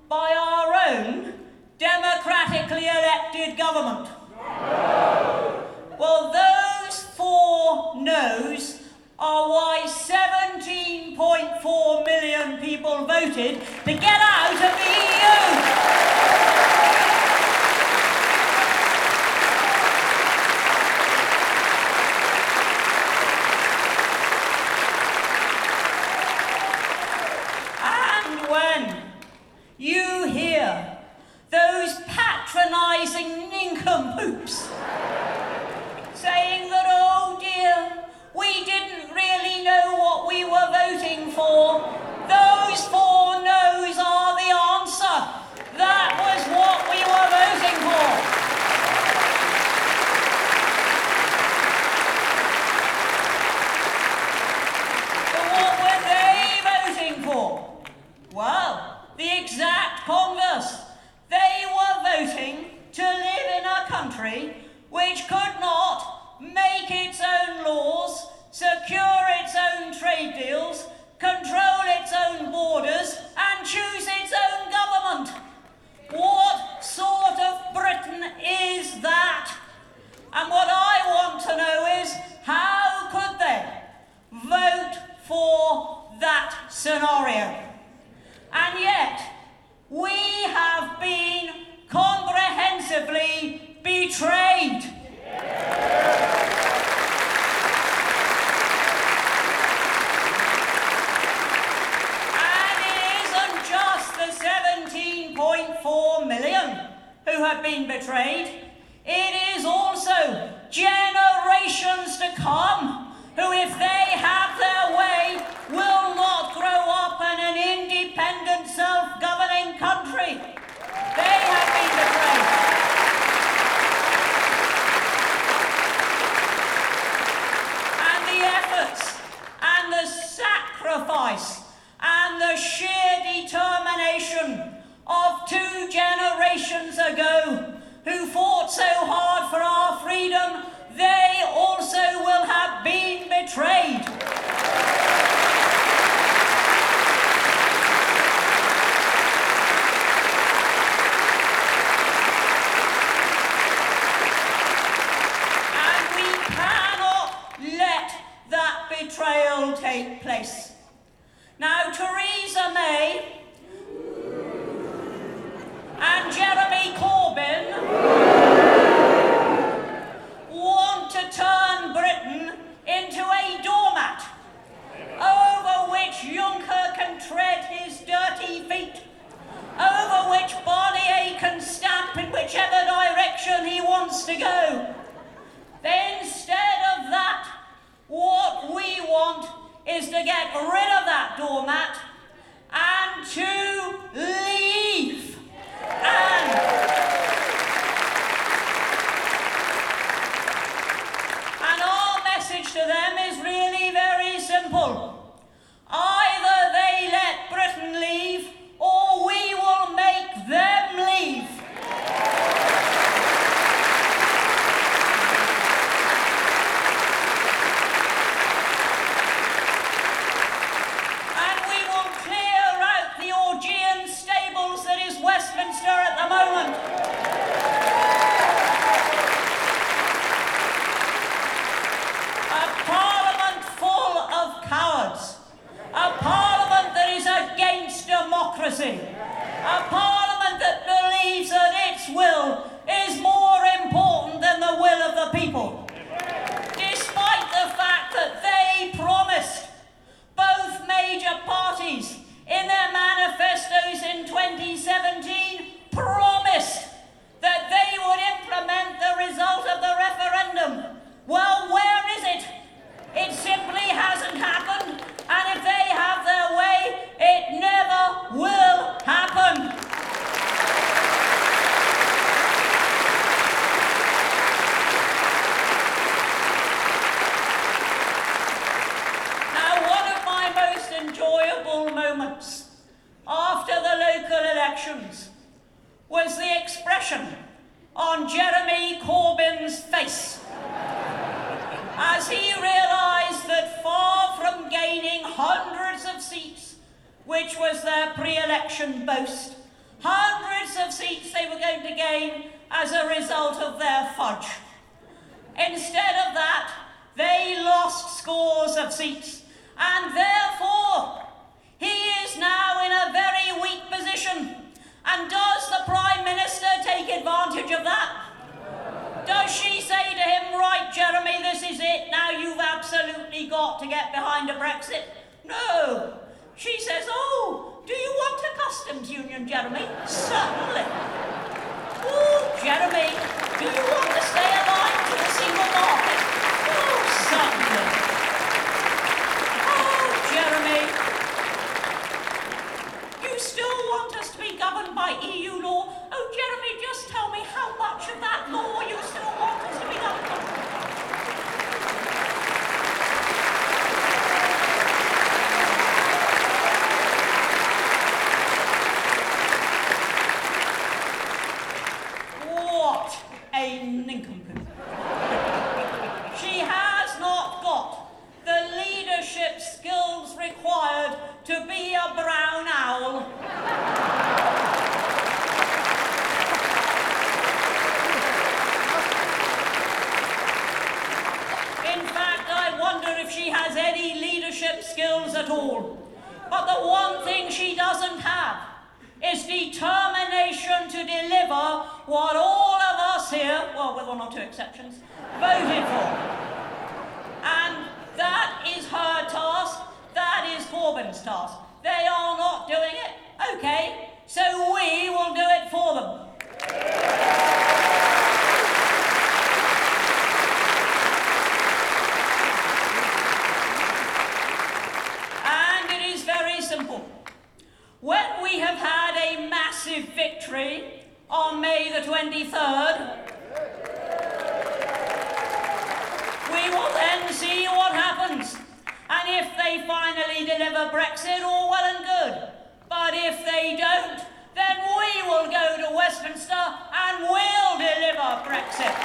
by our own democratically elected government? No. Well, those 4 no's are why 17.4 million people voted to get out of the EU. You hear those patronising nincompoops saying that, oh dear, we didn't really know what we were voting for. Those 4 no's are the answer. That was what we were voting for. But what were they voting for? Well, the exact converse. They were voting to live in a country which could not make its own laws, secure its own trade deals, control its own borders, and choose its own government. What sort of Britain is that? And what I want to know is, how could they vote for that scenario? And yet, we have been comprehensively betrayed. And it isn't just the 17.4 million who have been betrayed. It is also generations to come who, if they have their way, will not grow up in an independent, self-governing country. They have been betrayed. And the efforts and the sacrifice and the sheer determination of 2 generations ago who fought so hard for our freedom, they also will have been betrayed. And we cannot let that betrayal take place. Now, Theresa May and Jeremy Corbyn want to turn Britain into a doormat over which Juncker can tread his dirty feet, over which Barnier can stamp in whichever direction he wants to go. Instead of that, what we want is to get rid of that doormat and to leave. And our message to them is really very simple. Either they let Britain leave, or we will make them leave. And we will clear out the Augean stables that is Westminster at the moment. A parliament full of cowards. A parliament that is against democracy. A parliament that believes that its will is more important than the will of the people. Despite the fact that they promised, both major parties in their manifestos in 2017 promised that they would implement the result of the referendum. Well, where is it? It simply hasn't happened, and if they have their way, it never will happen. Now, one of my most enjoyable moments after the local elections was the expression on Jeremy Corbyn's face as he realised that far from gaining hundreds of seats, which was their pre-election boast, hundreds of seats they were going to gain as a result of their fudge. Instead of that, they lost scores of seats, and therefore he is now in a very weak position. And does the Prime Minister take advantage of that? Does she say to him, right, Jeremy, this is it, now you've absolutely got to get behind a Brexit? No. She says, oh, do you want a customs union, Jeremy? Certainly. Oh, Jeremy, do you want to stay alive to the single market? Oh, certainly. Oh, Jeremy, you still want us to be governed by EU law? Oh, Jeremy, just tell me how much of that law you still want us to be governed by. What a nincompoop. She has not got the leadership skills required to be a brown owl. In fact, I wonder if she has any leadership skills at all. But the one thing she doesn't have is determination to deliver what all of us here, well, with one or two exceptions, voted for. And that is her task, that is Corbyn's task. They are not doing it. Okay, so we will do it for them. And it is very simple. When we have had a massive victory on May the 23rd, we will then see what happens. And if they finally deliver Brexit, all well and good. But if they don't, then we will go to Westminster and we'll deliver Brexit.